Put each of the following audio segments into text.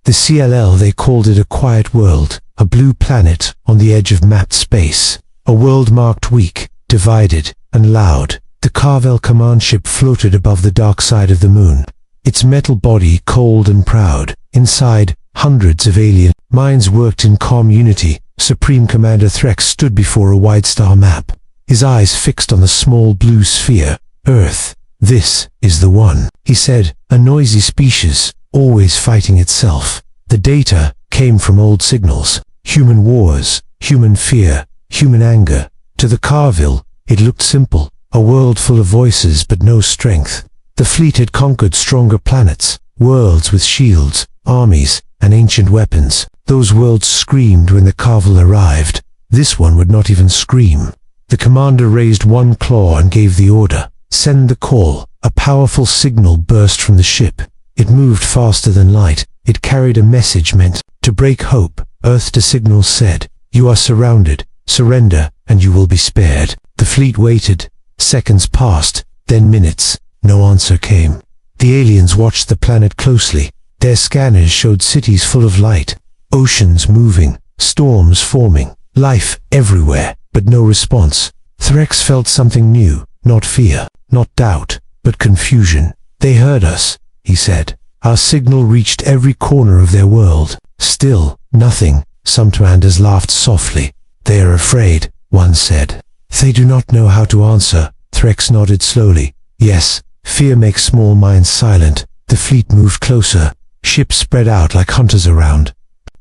The CLL, they called it a quiet world, a blue planet on the edge of mapped space. A world marked weak, divided, and loud. The Carvel command ship floated above the dark side of the moon, its metal body cold and proud. Inside, hundreds of alien minds worked in calm unity. Supreme Commander Threx stood before a wide star map, his eyes fixed on the small blue sphere. Earth, this is the one, he said, a noisy species, always fighting itself. The data came from old signals, human wars, human fear, human anger. To the Carvel, it looked simple, a world full of voices but no strength. The fleet had conquered stronger planets, worlds with shields, armies, and ancient weapons. Those worlds screamed when the Carvel arrived. This one would not even scream. The commander raised one claw and gave the order. Send the call. A powerful signal burst from the ship. It moved faster than light. It carried a message meant to break hope. Earth to signal said, "You are surrounded. Surrender, and you will be spared." The fleet waited. Seconds passed, then minutes. No answer came. The aliens watched the planet closely. Their scanners showed cities full of light, oceans moving, storms forming, life everywhere, but no response. Threx felt something new, not fear, not doubt, but confusion. "They heard us," he said. "Our signal reached every corner of their world. Still, nothing." Some commanders laughed softly. "They are afraid," one said. "They do not know how to answer." Threx nodded slowly. "Yes, fear makes small minds silent." The fleet moved closer. Ships spread out like hunters around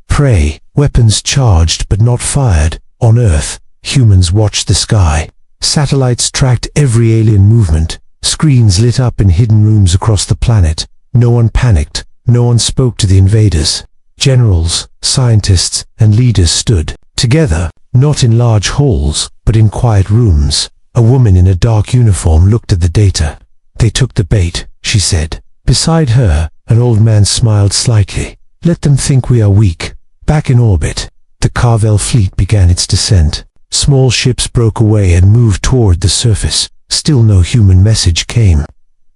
prey, weapons charged but not fired. On Earth, humans watched the sky. Satellites tracked every alien movement. Screens lit up in hidden rooms across the planet. No one panicked. No one spoke to the invaders. Generals, scientists, and leaders stood together, not in large halls, but in quiet rooms. A woman in a dark uniform looked at the data. "They took the bait," she said. Beside her, an old man smiled slightly. "Let them think we are weak." Back in orbit, the Carvel fleet began its descent. Small ships broke away and moved toward the surface. Still no human message came.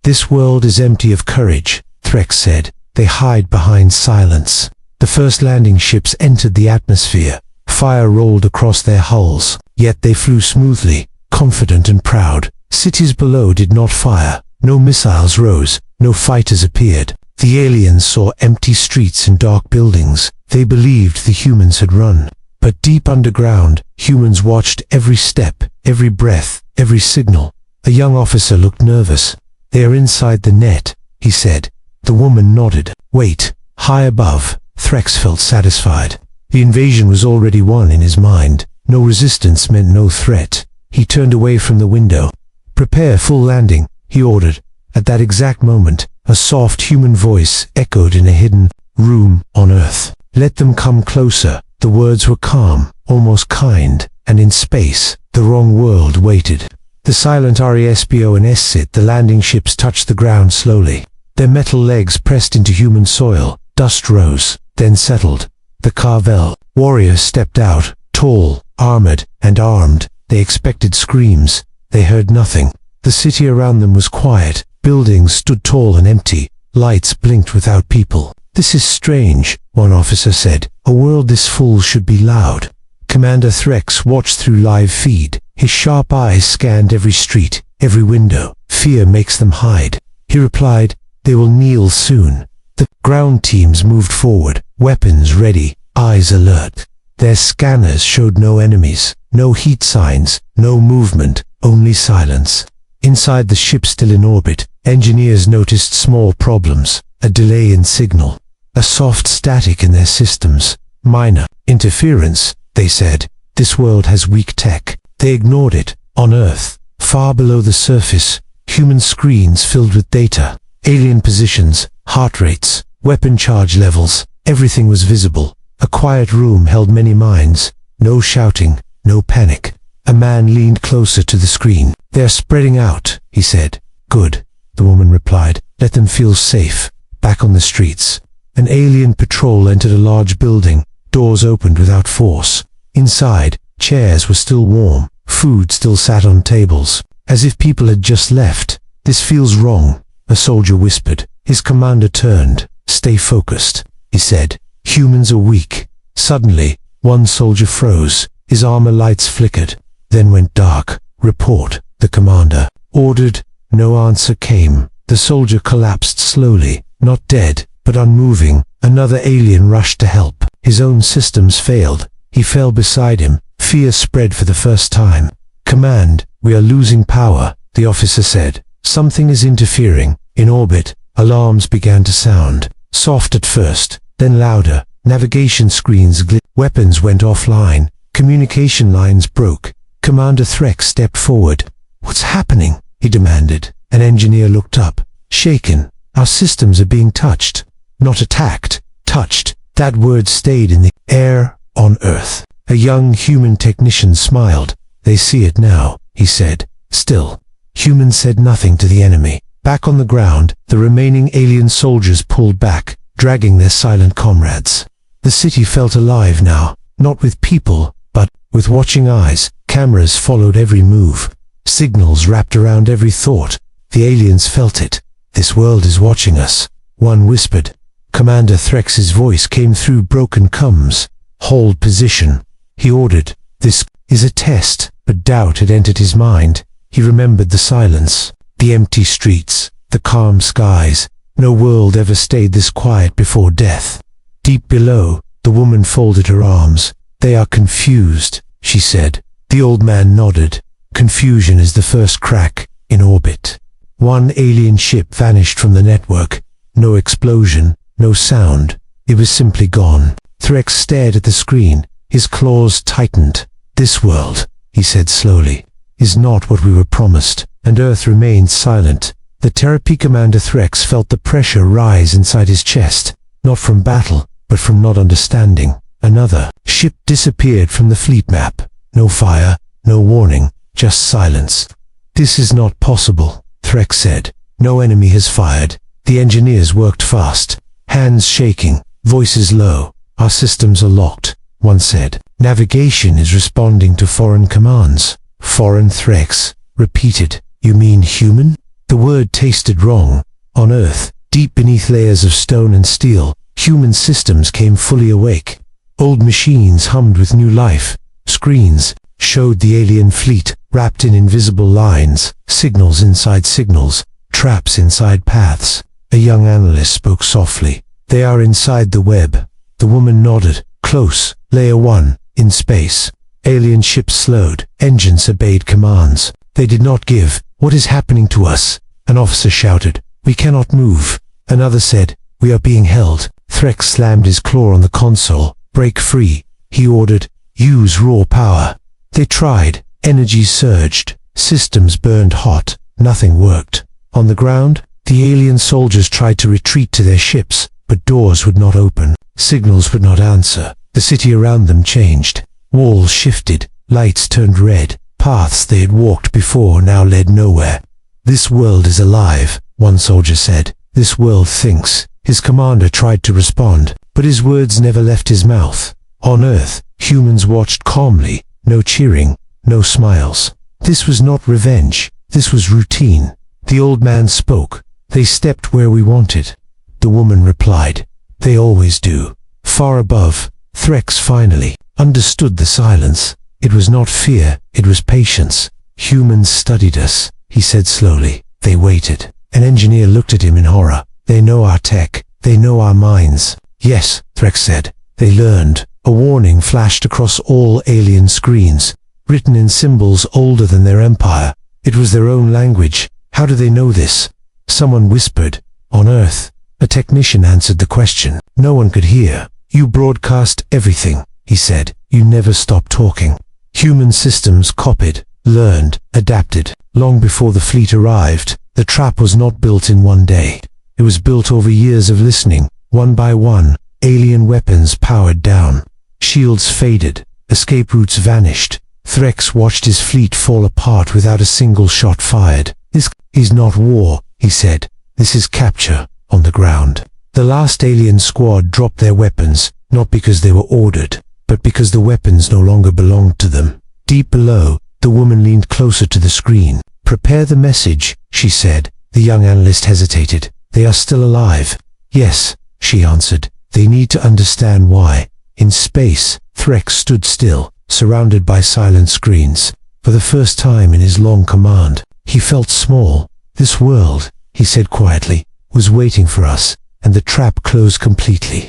"This world is empty of courage," Threx said. "They hide behind silence." The first landing ships entered the atmosphere. Fire rolled across their hulls, yet they flew smoothly, confident and proud. Cities below did not fire. No missiles rose. No fighters appeared. The aliens saw empty streets and dark buildings. They believed the humans had run. But deep underground, humans watched every step, every breath, every signal. A young officer looked nervous. "They are inside the net," he said. The woman nodded. "Wait." High above, Threx felt satisfied. The invasion was already won in his mind. No resistance meant no threat. He turned away from the window. "Prepare full landing," he ordered. At that exact moment, a soft human voice echoed in a hidden room on Earth. "Let them come closer." The words were calm, almost kind, and in space, the wrong world waited. The silent RESPO and SCIT, the landing ships, touched the ground slowly. Their metal legs pressed into human soil. Dust rose, then settled. The Carvel warriors stepped out, tall, armored, and armed. They expected screams. They heard nothing. The city around them was quiet. Buildings stood tall and empty. Lights blinked without people. "This is strange," one officer said. "A world this full should be loud." Commander Threx watched through live feed. His sharp eyes scanned every street, every window. "Fear makes them hide." He replied, "They will kneel soon." The ground teams moved forward, weapons ready, eyes alert. Their scanners showed no enemies, no heat signs, no movement, only silence. Inside the ship still in orbit, engineers noticed small problems, a delay in signal, a soft static in their systems. "Minor interference," they said. "This world has weak tech." They ignored it. On Earth, far below the surface, human screens filled with data, alien positions, heart rates, weapon charge levels, everything was visible. A quiet room held many minds. No shouting, no panic. A man leaned closer to the screen. "They're spreading out," he said. "Good," the woman replied. "Let them feel safe." Back on the streets, an alien patrol entered a large building. Doors opened without force. Inside, chairs were still warm. Food still sat on tables, as if people had just left. "This feels wrong," a soldier whispered. His commander turned. "Stay focused." he said. Humans are weak. Suddenly, one soldier froze. His armor lights flickered, then went dark. Report, the commander ordered. No answer came. The soldier collapsed slowly, not dead, but unmoving. Another alien rushed to help. His own systems failed. He fell beside him. Fear spread for the first time. Command, we are losing power, the officer said. Something is interfering. In orbit, alarms began to sound. Soft at first, then louder. Navigation screens glittered. Weapons went offline. Communication lines broke. Commander Threx stepped forward. What's happening? He demanded. An engineer looked up. Shaken. Our systems are being touched. Not attacked. Touched. That word stayed in the air on Earth. A young human technician smiled. They see it now, he said. Still, humans said nothing to the enemy. Back on the ground, the remaining alien soldiers pulled back, dragging their silent comrades. The city felt alive now, not with people, but with watching eyes. Cameras followed every move. Signals wrapped around every thought. The aliens felt it. This world is watching us. One whispered. Commander Threx's voice came through broken comms. Hold position. He ordered. This is a test, but doubt had entered his mind. He remembered the silence, the empty streets, the calm skies. No world ever stayed this quiet before death. Deep below, the woman folded her arms. They are confused, she said. The old man nodded. Confusion is the first crack in orbit. One alien ship vanished from the network. No explosion, no sound. It was simply gone. Threx stared at the screen. His claws tightened. This world, he said slowly, is not what we were promised. And Earth remained silent. The Therapy Commander Threx felt the pressure rise inside his chest, not from battle, but from not understanding. Another ship disappeared from the fleet map. No fire, no warning, just silence. This is not possible, Threx said. No enemy has fired. The engineers worked fast, hands shaking, voices low. Our systems are locked, one said. Navigation is responding to foreign commands. Foreign, Threx repeated. You mean human? The word tasted wrong. On Earth, deep beneath layers of stone and steel, human systems came fully awake. Old machines hummed with new life. Screens showed the alien fleet, wrapped in invisible lines, signals inside signals, traps inside paths. A young analyst spoke softly. They are inside the web. The woman nodded. Close. Layer 1. In space. Alien ships slowed. Engines obeyed commands. They did not give. What is happening to us? An officer shouted. We cannot move. Another said. We are being held. Threx slammed his claw on the console. Break free. He ordered. Use raw power. They tried. Energy surged. Systems burned hot. Nothing worked. On the ground, the alien soldiers tried to retreat to their ships, but doors would not open. Signals would not answer. The city around them changed. Walls shifted. Lights turned red. Paths they had walked before now led nowhere. This world is alive, one soldier said. This world thinks. His commander tried to respond, but his words never left his mouth. On Earth, humans watched calmly. No cheering, no smiles. This was not revenge. This was routine. The old man spoke. They stepped where we wanted. The woman replied. They always do. Far above, Threx finally understood the silence. It was not fear, it was patience. Humans studied us, he said slowly. They waited. An engineer looked at him in horror. They know our tech. They know our minds. Yes, Threx said. They learned. A warning flashed across all alien screens, written in symbols older than their empire. It was their own language. How do they know this? Someone whispered. On Earth. A technician answered the question. No one could hear. You broadcast everything, he said. You never stopped talking. Human systems copied, learned, adapted. Long before the fleet arrived, the trap was not built in one day. It was built over years of listening. One by one, alien weapons powered down. Shields faded. Escape routes vanished. Threx watched his fleet fall apart without a single shot fired. This is not war, he said. This is capture on the ground. The last alien squad dropped their weapons, not because they were ordered, but because the weapons no longer belonged to them. Deep below, the woman leaned closer to the screen. Prepare the message, she said. The young analyst hesitated. They are still alive. Yes, she answered. They need to understand why. In space, Threx stood still, surrounded by silent screens. For the first time in his long command, he felt small. This world, he said quietly, was waiting for us, and the trap closed completely.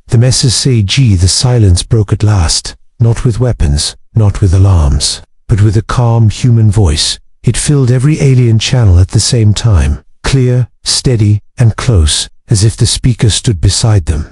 The message, the silence broke at last, not with weapons, not with alarms, but with a calm human voice. It filled every alien channel at the same time, clear, steady, and close, as if the speaker stood beside them.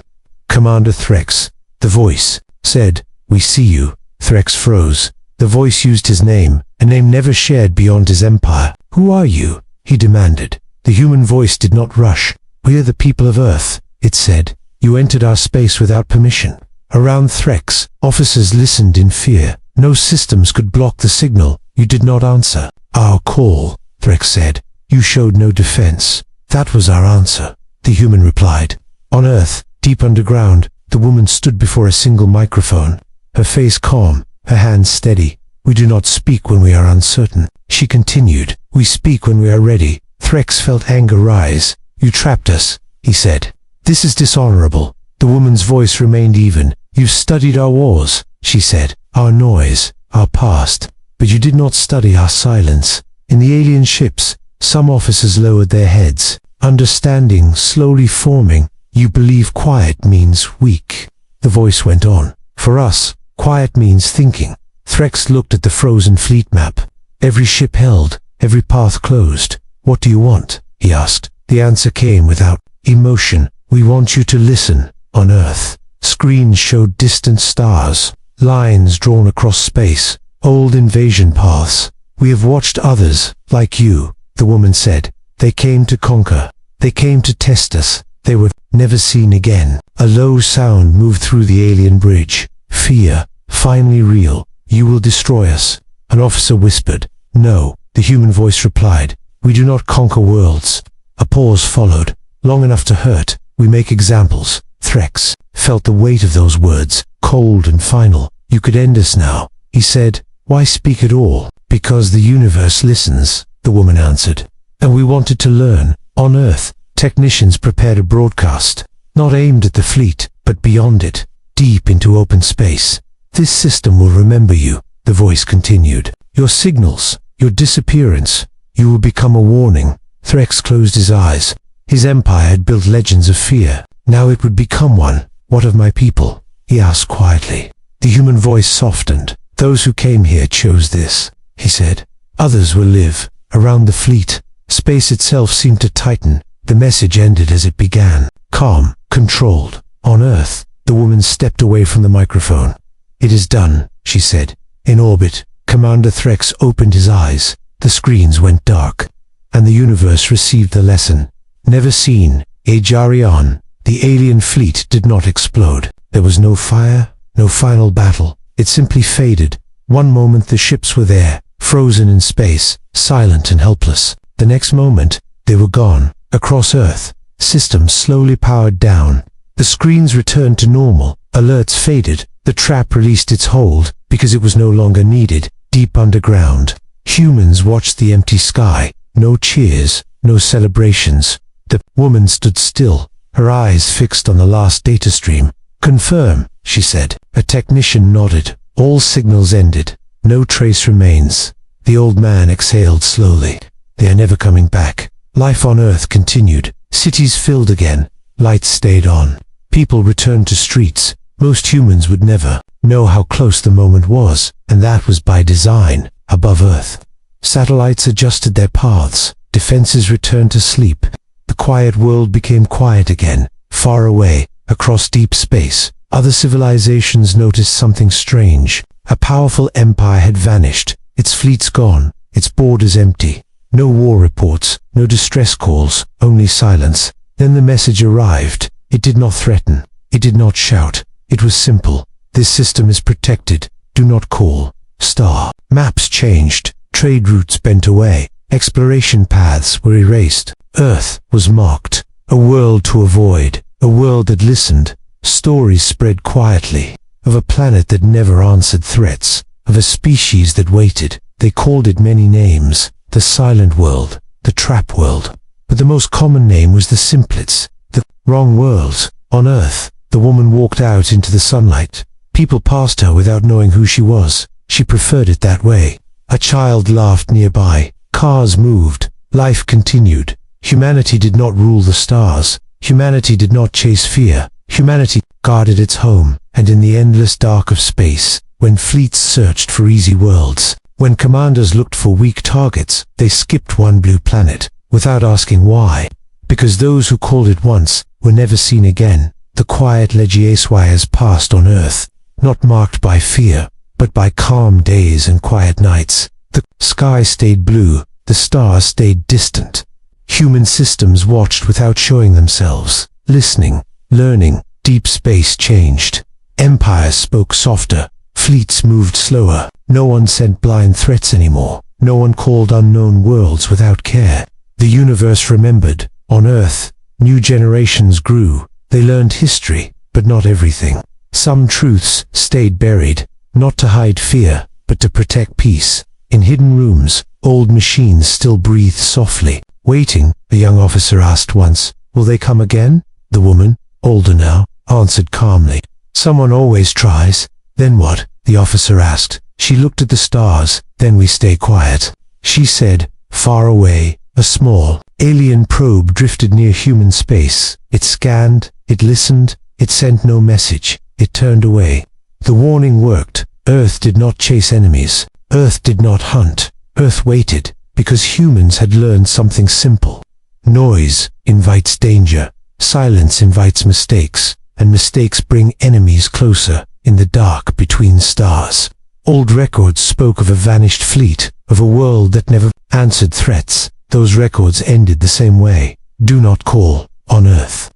Commander Threx, the voice said, "We see you." Threx froze. The voice used his name, a name never shared beyond his empire. "Who are you?" he demanded. The human voice did not rush. "We are the people of Earth," it said. "You entered our space without permission." Around Threx, officers listened in fear. No systems could block the signal. "You did not answer our call," Threx said. "You showed no defense." "That was our answer," the human replied. On Earth, deep underground, the woman stood before a single microphone. Her face calm, her hands steady. "We do not speak when we are uncertain," she continued. "We speak when we are ready." Threx felt anger rise. "You trapped us," he said. "This is dishonorable." The woman's voice remained even. "You've studied our wars," she said, "our noise, our past. But you did not study our silence." In the alien ships, some officers lowered their heads, understanding slowly forming. "You believe quiet means weak," the voice went on. "For us, quiet means thinking." Threx looked at the frozen fleet map. Every ship held, every path closed. "What do you want?" he asked. The answer came without emotion. "We want you to listen." On Earth, screens showed distant stars, lines drawn across space, old invasion paths. "We have watched others, like you," the woman said. "They came to conquer. They came to test us. They were never seen again." A low sound moved through the alien bridge. "Fear, finally real. You will destroy us." An officer whispered. "No," the human voice replied. "We do not conquer worlds." A pause followed, long enough to hurt. "We make examples." Threx felt the weight of those words, cold and final. "You could end us now," he said. "Why speak at all?" "Because the universe listens," the woman answered. "And we wanted to learn." On Earth, technicians prepared a broadcast, not aimed at the fleet, but beyond it, deep into open space. "This system will remember you," the voice continued. "Your signals, your disappearance. You will become a warning." Threx closed his eyes. His empire had built legends of fear. Now it would become one. "What of my people?" he asked quietly. The human voice softened. "Those who came here chose this," he said. "Others will live." Around the fleet, space itself seemed to tighten. The message ended as it began, calm, controlled. On Earth, the woman stepped away from the microphone. "It is done," she said. In orbit, Commander Threx opened his eyes. The screens went dark, and the universe received the lesson. Never seen, Ajarian, the alien fleet did not explode. There was no fire, no final battle. It simply faded. One moment the ships were there, frozen in space, silent and helpless. The next moment, they were gone. Across Earth, systems slowly powered down. The screens returned to normal. Alerts faded. The trap released its hold because it was no longer needed. Deep underground, humans watched the empty sky. No cheers, no celebrations. The woman stood still, her eyes fixed on the last data stream. "Confirm," she said. A technician nodded. All signals ended. No trace remains. The old man exhaled slowly. "They are never coming back." Life on Earth continued. Cities filled again. Lights stayed on. People returned to streets. Most humans would never know how close the moment was, and that was by design. Above Earth, satellites adjusted their paths. Defenses returned to sleep. The quiet world became quiet again. Far away, across deep space, other civilizations noticed something strange. A powerful empire had vanished. Its fleets gone. Its borders empty. No war reports, no distress calls, only silence. Then the message arrived. It did not threaten. It did not shout. It was simple. "This system is protected. Do not call." Star maps changed. Trade routes bent away. Exploration paths were erased. Earth was marked. A world to avoid. A world that listened. Stories spread quietly. Of a planet that never answered threats. Of a species that waited. They called it many names. The silent world. The trap world. But the most common name was the simplets. The wrong worlds. On Earth, The woman walked out into the sunlight. People passed her without knowing who she was. She preferred it that way. A child laughed nearby. Cars moved. Life continued. Humanity did not rule the stars. Humanity did not chase fear. Humanity guarded its home, and in the endless dark of space, when fleets searched for easy worlds, when commanders looked for weak targets, they skipped one blue planet, without asking why. Because those who called it once were never seen again. The quiet HFY has passed on Earth, not marked by fear, but by calm days and quiet nights. The sky stayed blue, the stars stayed distant. Human systems watched without showing themselves, listening, learning. Deep space changed. Empires spoke softer. Fleets moved slower. No one sent blind threats anymore. No one called unknown worlds without care. The universe remembered. On Earth, new generations grew. They learned history, but not everything. Some truths stayed buried, not to hide fear, but to protect peace. In hidden rooms, old machines still breathed softly. Waiting, a young officer asked once, "Will they come again?" The woman, older now, answered calmly, "Someone always tries." "Then what?" the officer asked. She looked at the stars. "Then we stay quiet." She said, far away, a small, alien probe drifted near human space. It scanned, it listened, it sent no message. It turned away. The warning worked. Earth did not chase enemies. Earth did not hunt. Earth waited, because humans had learned something simple. Noise invites danger. Silence invites mistakes, and mistakes bring enemies closer in the dark between stars. Old records spoke of a vanished fleet, of a world that never answered threats. Those records ended the same way. Do not call on Earth.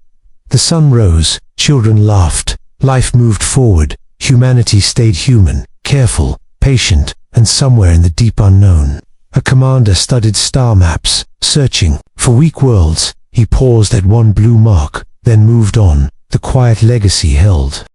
The sun rose, children laughed, life moved forward, humanity stayed human, careful, patient, and somewhere in the deep unknown. A commander studied star maps, searching for weak worlds. He paused at one blue mark, then moved on. The quiet legacy held.